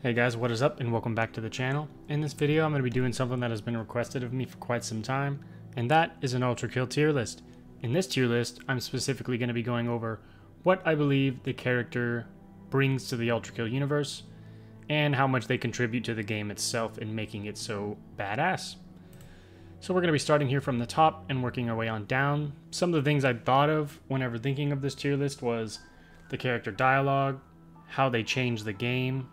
Hey guys, what is up and welcome back to the channel. In this video I'm going to be doing something that has been requested of me for quite some time, and that is an Ultra Kill tier list. In this tier list I'm specifically going to be going over what I believe the character brings to the Ultra Kill universe and how much they contribute to the game itself in making it so badass. So we're going to be starting here from the top and working our way on down. Some of the things I thought of whenever thinking of this tier list was the character dialogue, how they change the game,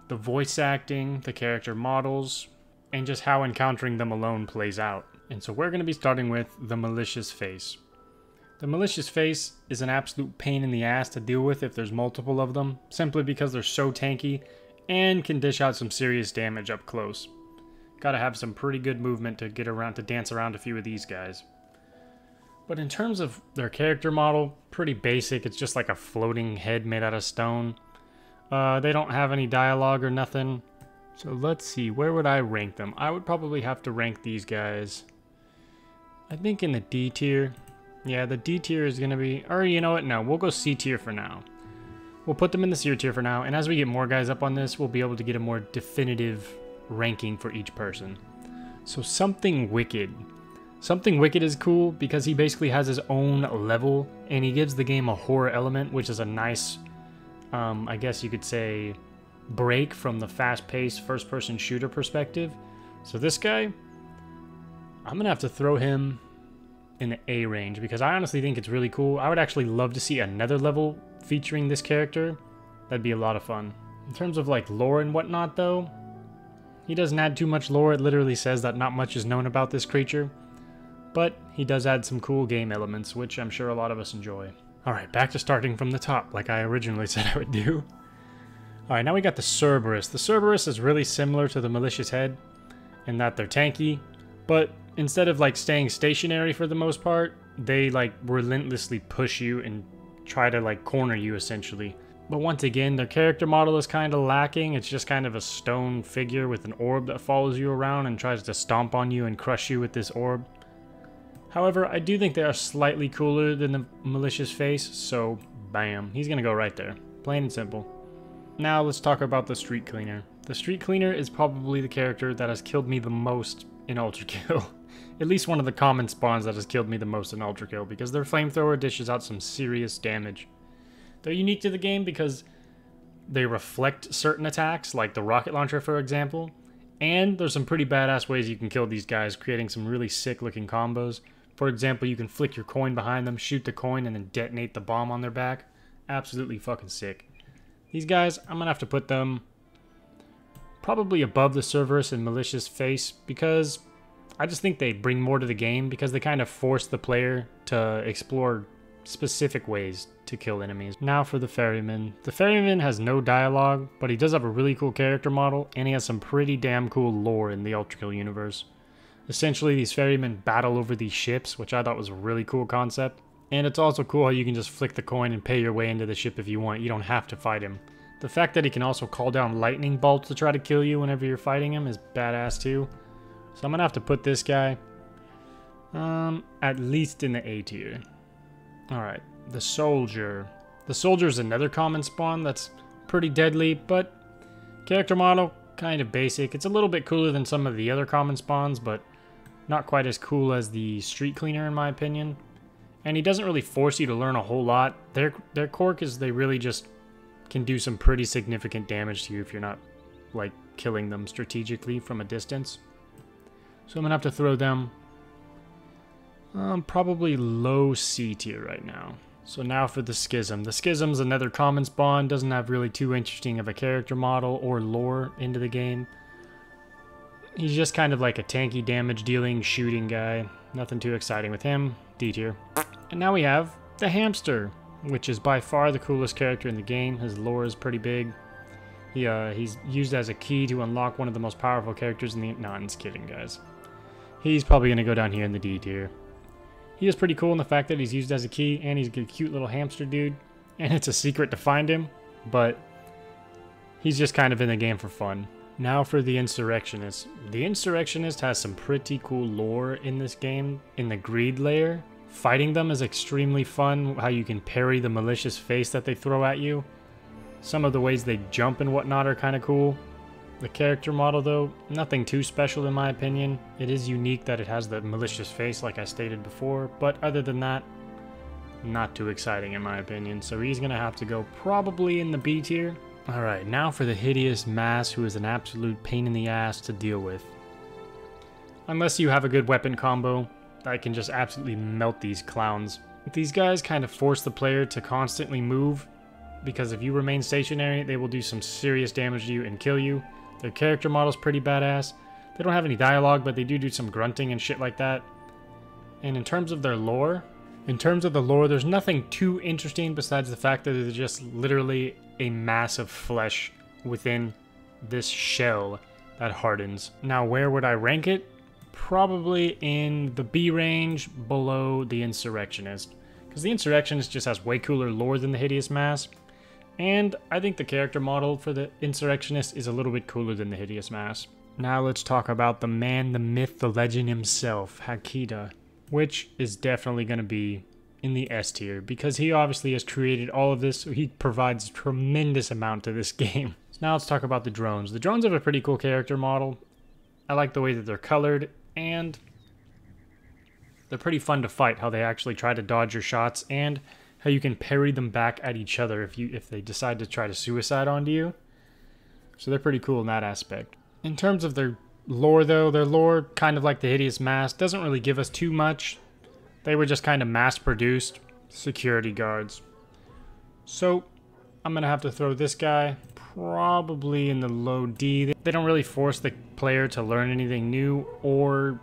the voice acting, the character models, and just how encountering them alone plays out. And so we're going to be starting with the Malicious Face. The Malicious Face is an absolute pain in the ass to deal with if there's multiple of them, simply because they're so tanky and can dish out some serious damage up close. Gotta have some pretty good movement to get around, to dance around a few of these guys. But in terms of their character model, pretty basic. It's just like a floating head made out of stone. They don't have any dialogue or nothing. So let's see, where would I rank them? I would probably have to rank these guys, I think, in the D tier. Yeah, the D tier is going to be, or you know what, no, we'll go C tier for now. We'll put them in the C tier for now, and as we get more guys up on this, we'll be able to get a more definitive ranking for each person. So Something Wicked. Something Wicked is cool because he basically has his own level, and he gives the game a horror element, which is a nice, I guess you could say, break from the fast-paced first-person shooter perspective. So this guy, I'm going to have to throw him in the A range because I honestly think it's really cool. I would actually love to see another level featuring this character. That'd be a lot of fun. In terms of like lore and whatnot though, he doesn't add too much lore. It literally says that not much is known about this creature. But he does add some cool game elements, which I'm sure a lot of us enjoy. Alright, back to starting from the top, like I originally said I would do. Alright, now we got the Cerberus. The Cerberus is really similar to the Malicious Head in that they're tanky, but instead of like staying stationary for the most part, they like relentlessly push you and try to like corner you essentially. But once again, their character model is kind of lacking. It's just kind of a stone figure with an orb that follows you around and tries to stomp on you and crush you with this orb. However, I do think they are slightly cooler than the Malicious Face, so bam, he's gonna go right there. Plain and simple. Now let's talk about the Street Cleaner. The Street Cleaner is probably the character that has killed me the most in Ultra Kill. At least one of the common spawns that has killed me the most in Ultra Kill, because their flamethrower dishes out some serious damage. They're unique to the game because they reflect certain attacks, like the rocket launcher for example, and there's some pretty badass ways you can kill these guys, creating some really sick looking combos. For example, you can flick your coin behind them, shoot the coin, and then detonate the bomb on their back. Absolutely fucking sick. These guys, I'm going to have to put them probably above the Cerberus and Malicious Face because I just think they bring more to the game because they kind of force the player to explore specific ways to kill enemies. Now for the Ferryman. The Ferryman has no dialogue, but he does have a really cool character model, and he has some pretty damn cool lore in the Ultra Kill universe. Essentially, these ferrymen battle over these ships, which I thought was a really cool concept. And it's also cool how you can just flick the coin and pay your way into the ship if you want. You don't have to fight him. The fact that he can also call down lightning bolts to try to kill you whenever you're fighting him is badass too. So I'm going to have to put this guy at least in the A tier. Alright, the Soldier. The Soldier is another common spawn that's pretty deadly, but character model, kind of basic. It's a little bit cooler than some of the other common spawns, but not quite as cool as the Street Cleaner in my opinion. And he doesn't really force you to learn a whole lot. Their quirk is they really just can do some pretty significant damage to you if you're not like killing them strategically from a distance. So I'm gonna have to throw them probably low C tier right now. So now for the Schism. The Schism's another common spawn, doesn't have really too interesting of a character model or lore into the game. He's just kind of like a tanky damage dealing shooting guy. Nothing too exciting with him. D tier. And now we have the Hamster, which is by far the coolest character in the game. His lore is pretty big. He's used as a key to unlock one of the most powerful characters in the... No, I'm just kidding, guys. He's probably going to go down here in the D tier. He is pretty cool in the fact that he's used as a key, and he's a cute little hamster dude. And it's a secret to find him, but he's just kind of in the game for fun. Now for the Insurrectionist. The Insurrectionist has some pretty cool lore in this game. In the Greed layer, fighting them is extremely fun. How you can parry the Malicious Face that they throw at you. Some of the ways they jump and whatnot are kind of cool. The character model though, nothing too special in my opinion. It is unique that it has the malicious face like I stated before, but other than that, not too exciting in my opinion. So he's gonna have to go probably in the B tier. Alright, now for the hideous mass, who is an absolute pain in the ass to deal with. Unless you have a good weapon combo, that can just absolutely melt these clowns. These guys kind of force the player to constantly move, because if you remain stationary, they will do some serious damage to you and kill you. Their character model's pretty badass. They don't have any dialogue, but they do some grunting and shit like that. And in terms of their lore, there's nothing too interesting besides the fact that they're just literally a mass of flesh within this shell that hardens. Now, where would I rank it? Probably in the B range, below the Insurrectionist. Because the Insurrectionist just has way cooler lore than the Hideous Mass. And I think the character model for the Insurrectionist is a little bit cooler than the Hideous Mass. Now let's talk about the man, the myth, the legend himself, Hakita. Which is definitely going to be in the S tier, because he obviously has created all of this, so he provides a tremendous amount to this game. So now let's talk about the drones. The drones have a pretty cool character model. I like the way that they're colored, and they're pretty fun to fight, how they actually try to dodge your shots, and how you can parry them back at each other if they decide to try to suicide onto you. So they're pretty cool in that aspect. In terms of their lore though, their lore, kind of like the Hideous Mass, doesn't really give us too much. They were just kind of mass-produced security guards. So I'm going to have to throw this guy probably in the low D. They don't really force the player to learn anything new or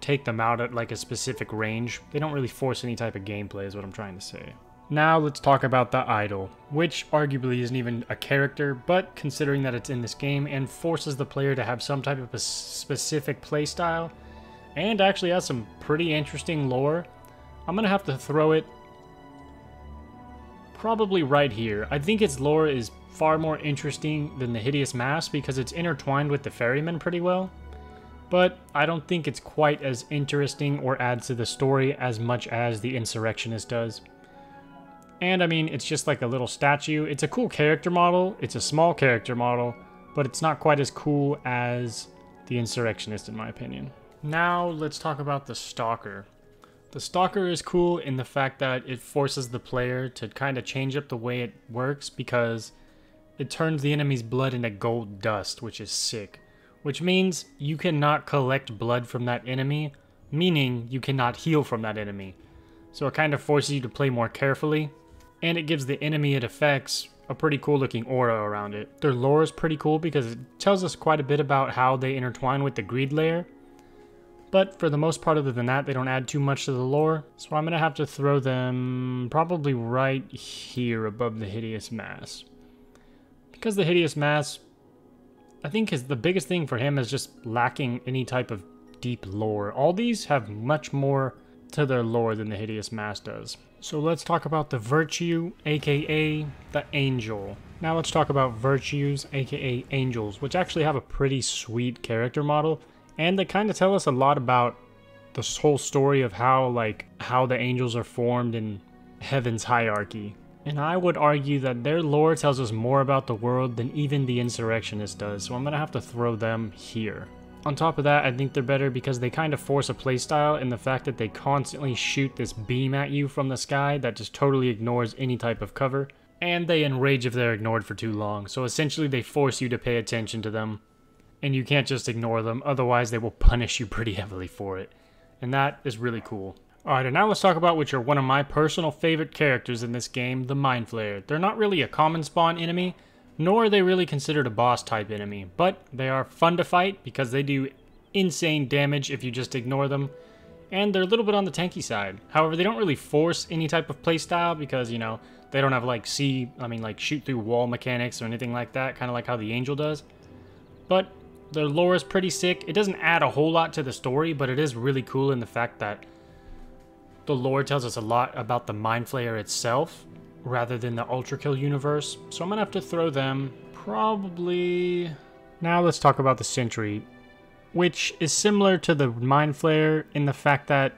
take them out at like a specific range. They don't really force any type of gameplay is what I'm trying to say. Now let's talk about the Idol, which arguably isn't even a character, but considering that it's in this game and forces the player to have some type of a specific playstyle, and actually has some pretty interesting lore, I'm going to have to throw it probably right here. I think its lore is far more interesting than the Hideous Mass because it's intertwined with the Ferryman pretty well, but I don't think it's quite as interesting or adds to the story as much as the Insurrectionist does. And I mean, it's just like a little statue. It's a cool character model. It's a small character model, but it's not quite as cool as the Insurrectionist in my opinion. Now let's talk about the Stalker. The Stalker is cool in the fact that it forces the player to kind of change up the way it works because it turns the enemy's blood into gold dust, which is sick. Which means you cannot collect blood from that enemy, meaning you cannot heal from that enemy. So it kind of forces you to play more carefully. And it gives the enemy it affects a pretty cool looking aura around it. Their lore is pretty cool because it tells us quite a bit about how they intertwine with the greed layer. But for the most part, other than that, they don't add too much to the lore. So I'm going to have to throw them probably right here above the Hideous Mass. Because the Hideous Mass, I think the biggest thing for him is just lacking any type of deep lore. All these have much more to their lore than the Hideous Mass does. So let's talk about the Virtue, aka the Angel. Now let's talk about Virtues, aka Angels, which actually have a pretty sweet character model, and they kind of tell us a lot about this whole story of how the angels are formed in Heaven's hierarchy. And I would argue that their lore tells us more about the world than even the Insurrectionist does, so I'm gonna have to throw them here. On top of that, I think they're better because they kind of force a playstyle in the fact that they constantly shoot this beam at you from the sky that just totally ignores any type of cover. And they enrage if they're ignored for too long. So essentially they force you to pay attention to them. And you can't just ignore them, otherwise they will punish you pretty heavily for it. And that is really cool. Alright, and now let's talk about which are one of my personal favorite characters in this game, the Mind Flayer. They're not really a common spawn enemy, nor are they really considered a boss type enemy, but they are fun to fight because they do insane damage if you just ignore them, and they're a little bit on the tanky side. However, they don't really force any type of playstyle because, you know, they don't have like shoot through wall mechanics or anything like that, kind of like how the Angel does. But their lore is pretty sick. It doesn't add a whole lot to the story, but it is really cool in the fact that the lore tells us a lot about the Mind Flayer itself, rather than the ULTRAKILL universe, so I'm gonna have to throw them probably... Now let's talk about the Sentry, which is similar to the Mind Flayer in the fact that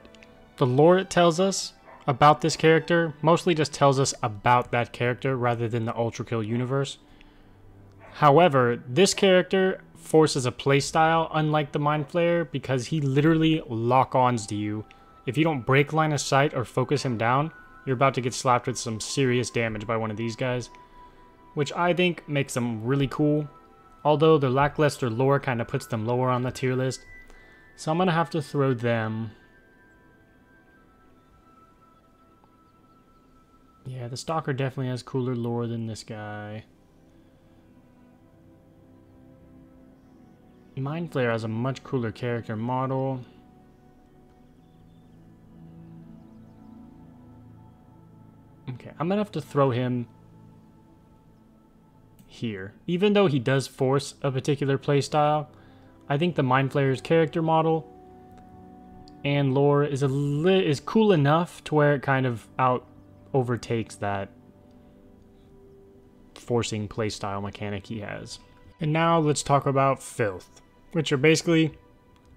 the lore it tells us about this character mostly just tells us about that character rather than the ULTRAKILL universe. However, this character Force as a playstyle, unlike the Mind Flayer, because he literally lock-ons to you. If you don't break line of sight or focus him down, you're about to get slapped with some serious damage by one of these guys, which I think makes them really cool, although the lackluster lore kind of puts them lower on the tier list. So I'm going to have to throw them. Yeah, the Stalker definitely has cooler lore than this guy. Mind Flayer has a much cooler character model. Okay, I'm gonna have to throw him here. Even though he does force a particular playstyle, I think the Mind Flayer's character model and lore is cool enough to where it kind of overtakes that forcing playstyle mechanic he has. And now let's talk about Filth, which are basically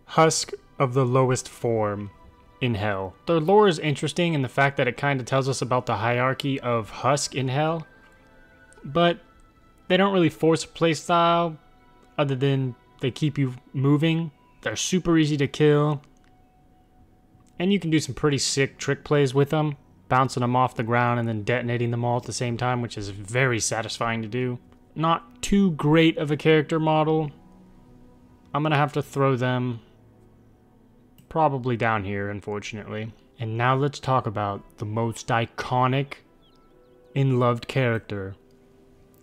Husk of the lowest form in Hell. Their lore is interesting in the fact that it kind of tells us about the hierarchy of Husk in Hell, but they don't really force a playstyle other than they keep you moving. They're super easy to kill, and you can do some pretty sick trick plays with them, bouncing them off the ground and then detonating them all at the same time, which is very satisfying to do. Not too great of a character model. I'm gonna have to throw them probably down here, unfortunately. And now let's talk about the most iconic and loved character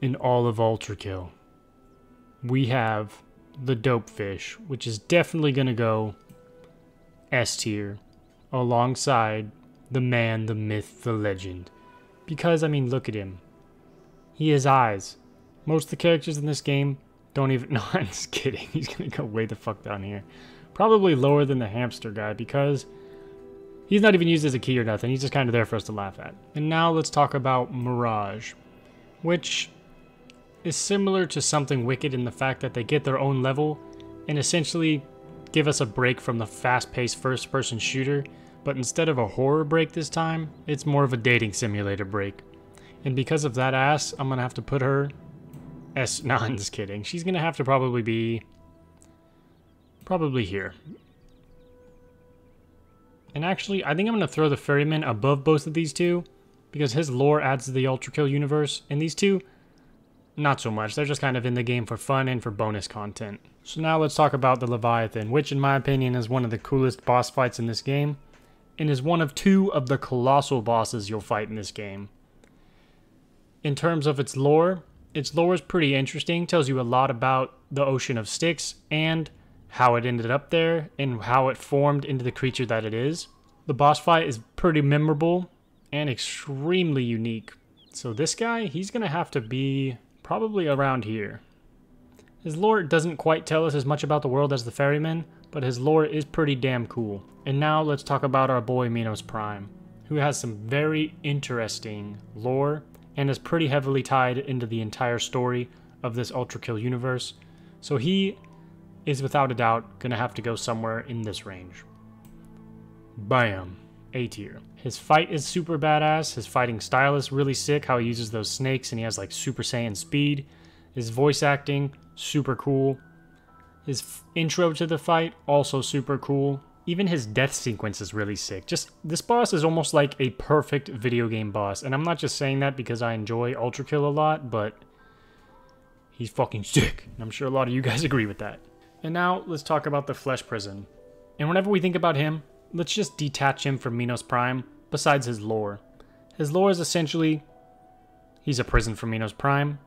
in all of ULTRAKILL. We have the Dopefish, which is definitely gonna go S tier, alongside the man, the myth, the legend. Because, I mean, look at him. He has eyes. Most of the characters in this game don't even... No, I'm just kidding. He's gonna go way the fuck down here. Probably lower than the hamster guy, because he's not even used as a key or nothing. He's just kind of there for us to laugh at. And now let's talk about Mirage, which is similar to Something Wicked in the fact that they get their own level and essentially give us a break from the fast-paced first-person shooter, but instead of a horror break this time, it's more of a dating simulator break. And because of that ass, I'm gonna have to put her no, I'm just kidding. She's gonna have to probably be here. And actually, I think I'm gonna throw the Ferryman above both of these two, because his lore adds to the ULTRAKILL universe, and these two, not so much. They're just kind of in the game for fun and for bonus content. So now let's talk about the Leviathan, which in my opinion is one of the coolest boss fights in this game, and is one of two of the colossal bosses you'll fight in this game. In terms of its lore is pretty interesting, tells you a lot about the Ocean of Styx and how it ended up there and how it formed into the creature that it is. The boss fight is pretty memorable and extremely unique. So this guy, he's gonna have to be probably around here. His lore doesn't quite tell us as much about the world as the Ferryman, but his lore is pretty damn cool. And now let's talk about our boy Minos Prime, who has some very interesting lore and is pretty heavily tied into the entire story of this ULTRAKILL universe. So he is without a doubt gonna have to go somewhere in this range. Bam, A tier. His fight is super badass. His fighting style is really sick, how he uses those snakes and he has like Super Saiyan speed. His voice acting, super cool. His intro to the fight, also super cool. Even his death sequence is really sick. Just, this boss is almost like a perfect video game boss. And I'm not just saying that because I enjoy ULTRAKILL a lot, but he's fucking sick. And I'm sure a lot of you guys agree with that. And now, let's talk about the Flesh Prison. And whenever we think about him, let's just detach him from Minos Prime, besides his lore. His lore is essentially, he's a prison for Minos Prime,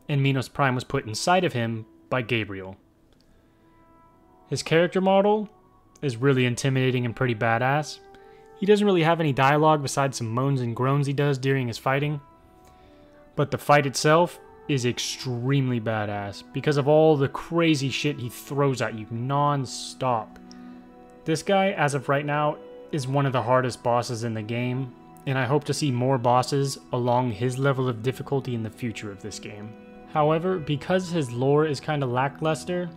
and Minos Prime was put inside of him by Gabriel. His character model is really intimidating and pretty badass. He doesn't really have any dialogue besides some moans and groans he does during his fighting. But the fight itself is extremely badass because of all the crazy shit he throws at you non-stop. This guy, as of right now, is one of the hardest bosses in the game, and I hope to see more bosses along his level of difficulty in the future of this game. However, because his lore is kind of lackluster,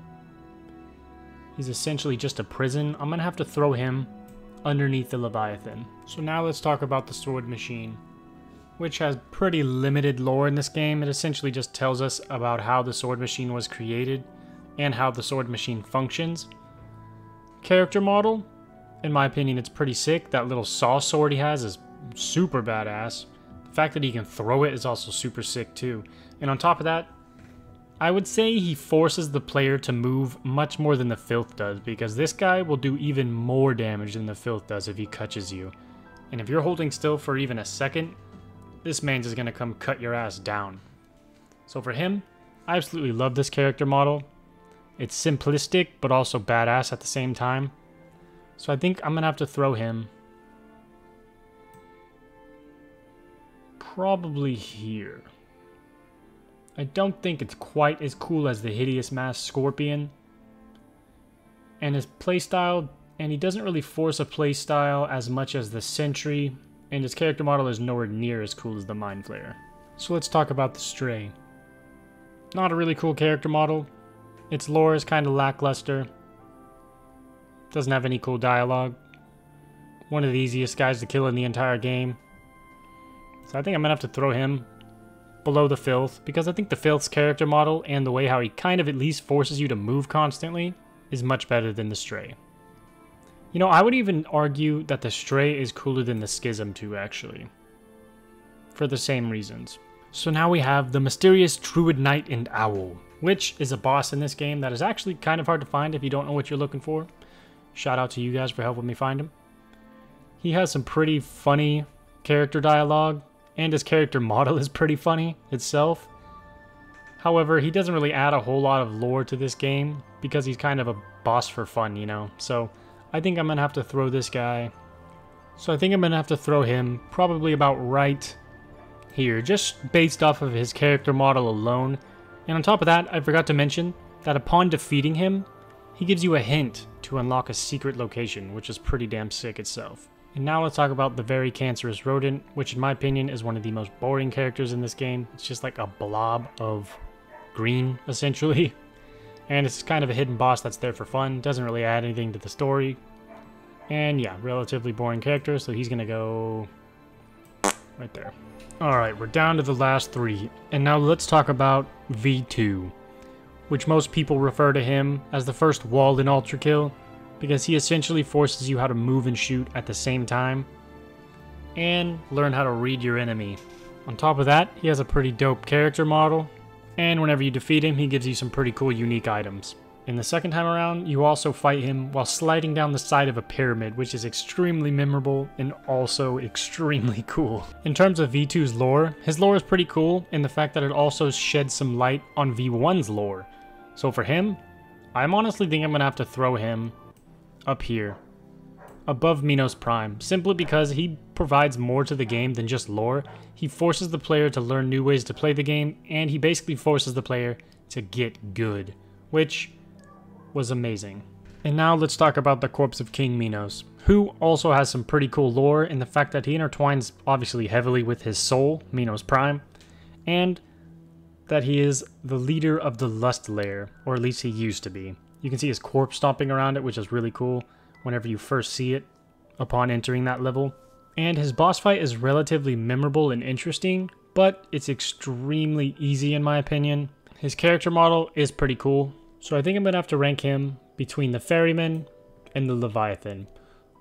he's essentially just a prison, I'm gonna have to throw him underneath the Leviathan. So now let's talk about the Sword Machine, which has pretty limited lore in this game. It essentially just tells us about how the Sword Machine was created, and how the sword machine functions. Character model, in my opinion, it's pretty sick. That little saw sword he has is super badass. The fact that he can throw it is also super sick too. And on top of that, I would say he forces the player to move much more than the Filth does, because this guy will do even more damage than the Filth does if he catches you. And if you're holding still for even a second, this man's just gonna come cut your ass down. So for him, I absolutely love this character model. It's simplistic, but also badass at the same time. So I think I'm gonna have to throw him probably here. I don't think it's quite as cool as the Hideous Masked Scorpion. And his playstyle, and he doesn't really force a playstyle as much as the Sentry, and his character model is nowhere near as cool as the Mind Flayer. So let's talk about the Stray. Not a really cool character model. Its lore is kind of lackluster. Doesn't have any cool dialogue. One of the easiest guys to kill in the entire game. So I think I'm gonna have to throw him below the Filth, because I think the Filth's character model and the way how he kind of at least forces you to move constantly is much better than the Stray. You know, I would even argue that the Stray is cooler than the Schism too, actually. For the same reasons. So now we have the mysterious Druid Knight and Owl, which is a boss in this game that is actually kind of hard to find if you don't know what you're looking for. Shout out to you guys for helping me find him. He has some pretty funny character dialogue, and his character model is pretty funny itself. However, he doesn't really add a whole lot of lore to this game because he's kind of a boss for fun, you know. So I think I'm gonna have to throw this guy. So I think I'm gonna have to throw him probably about right here, just based off of his character model alone. And on top of that, I forgot to mention that upon defeating him, he gives you a hint to unlock a secret location, which is pretty damn sick itself. And now let's talk about the Very Cancerous Rodent, which in my opinion is one of the most boring characters in this game. It's just like a blob of green, essentially. And it's kind of a hidden boss that's there for fun, doesn't really add anything to the story. And yeah, relatively boring character, so he's gonna go right there. Alright, we're down to the last three. And now let's talk about V2, which most people refer to him as the first wall in ULTRAKILL, because he essentially forces you how to move and shoot at the same time, and learn how to read your enemy. On top of that, he has a pretty dope character model, and whenever you defeat him, he gives you some pretty cool unique items. In the second time around, you also fight him while sliding down the side of a pyramid, which is extremely memorable and also extremely cool. In terms of V2's lore, his lore is pretty cool in the fact that it also sheds some light on V1's lore. So for him, I'm honestly thinking I'm gonna have to throw him up here, above Minos Prime, simply because he provides more to the game than just lore. He forces the player to learn new ways to play the game, and he basically forces the player to get good, which was amazing. And now let's talk about the corpse of King Minos, who also has some pretty cool lore in the fact that he intertwines obviously heavily with his soul, Minos Prime, and that he is the leader of the Lust Lair, or at least he used to be. You can see his corpse stomping around it, which is really cool whenever you first see it upon entering that level. And his boss fight is relatively memorable and interesting, but it's extremely easy in my opinion. His character model is pretty cool, so I think I'm going to have to rank him between the Ferryman and the Leviathan.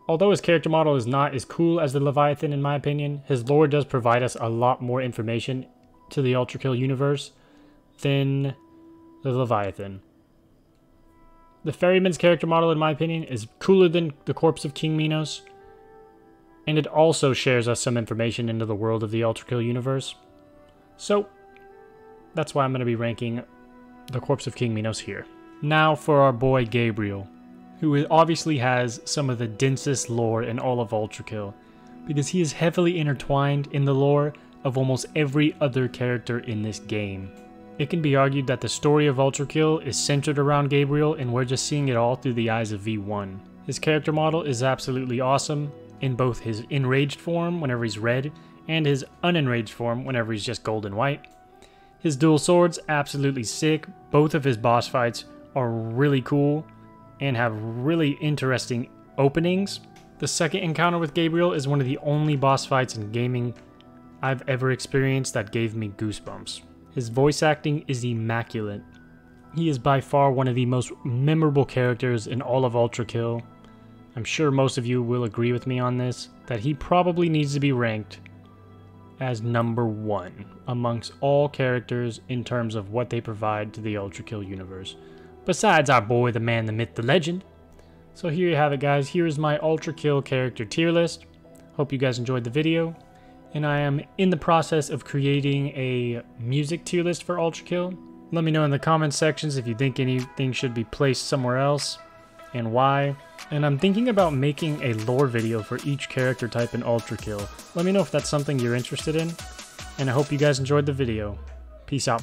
Although his character model is not as cool as the Leviathan in my opinion, his lore does provide us a lot more information to the ULTRAKILL universe than the Leviathan. The Ferryman's character model, in my opinion, is cooler than the corpse of King Minos, and it also shares us some information into the world of the ULTRAKILL universe. So, that's why I'm going to be ranking the corpse of King Minos here. Now for our boy Gabriel, who obviously has some of the densest lore in all of ULTRAKILL, because he is heavily intertwined in the lore of almost every other character in this game. It can be argued that the story of ULTRAKILL is centered around Gabriel, and we're just seeing it all through the eyes of V1. His character model is absolutely awesome in both his enraged form whenever he's red, and his unenraged form whenever he's just gold and white. His dual swords, absolutely sick. Both of his boss fights are really cool and have really interesting openings. The second encounter with Gabriel is one of the only boss fights in gaming I've ever experienced that gave me goosebumps. His voice acting is immaculate. He is by far one of the most memorable characters in all of ULTRAKILL. I'm sure most of you will agree with me on this, that he probably needs to be ranked as number 1 amongst all characters in terms of what they provide to the ULTRAKILL universe. Besides our boy, the man, the myth, the legend. So here you have it, guys. Here is my ULTRAKILL character tier list. Hope you guys enjoyed the video. And I am in the process of creating a music tier list for ULTRAKILL. Let me know in the comments sections if you think anything should be placed somewhere else and why. And I'm thinking about making a lore video for each character type in ULTRAKILL. Let me know if that's something you're interested in. And I hope you guys enjoyed the video. Peace out.